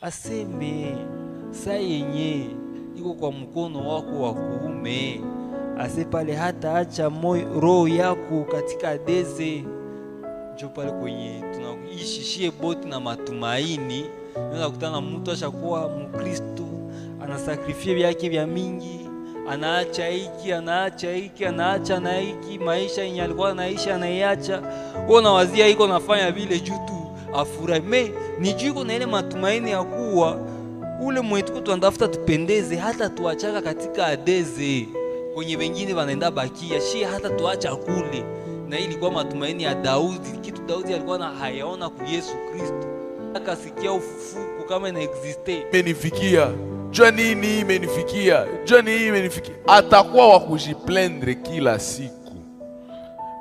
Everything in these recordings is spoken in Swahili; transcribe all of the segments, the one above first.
aseme saa yenye iko kwa mkono wako wa kuume, ase pale hata acha roho yako katika deze. Njo pale kwenye tunaishishie boti na matumaini. Unaweza kutana mtu ashakuwa Mkristo, anasakrifia vyake vya mingi, anaacha hiki, anaacha na hiki, maisha yenye alikuwa anaishi anaiacha. Wewe unawazia iko nafanya vile juu tu afurahi. Ni juu iko na ile matumaini ya kuwa ule mwetu tunatafuta tupendeze, hata tuachaka katika adeze kwenye wengine wanaenda bakia, shi hata tuacha kule. Na hii ilikuwa matumaini ya Daudi, kitu Daudi alikuwa na hayaona kwa Yesu Kristo. Akasikia ufufuko kama ina existe. Imenifikia. Jua nini imenifikia? Jua nini imenifikia? Atakuwa wa kujiplendre kila siku.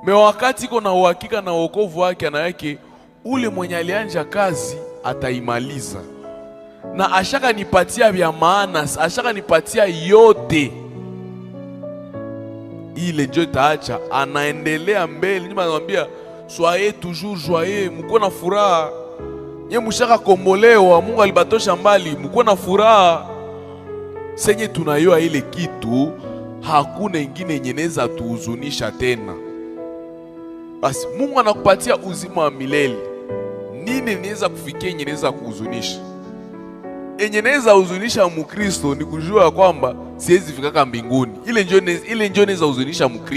Wakati iko na uhakika na wokovu wake na yake, ule mwenye alianja kazi ataimaliza. Na ashaka nipatia vya maana, ashaka nipatia yote. Ile njo itaacha anaendelea mbele. Nima anamwambia soyez toujours joyeux, mko na furaha. Nye mshaka kombolewa, Mungu alibatosha mbali, mko na furaha. Senye tunayoa ile kitu, hakuna ingine yenye inaweza tuhuzunisha tena. Basi Mungu anakupatia uzima wa milele. Nini inaweza kufikia yenye inaweza kuhuzunisha? Yenye inaweza huzunisha Mkristo ni kujua kwamba siwezi fikaka mbinguni. Ile ndio inaweza huzunisha Mkristo.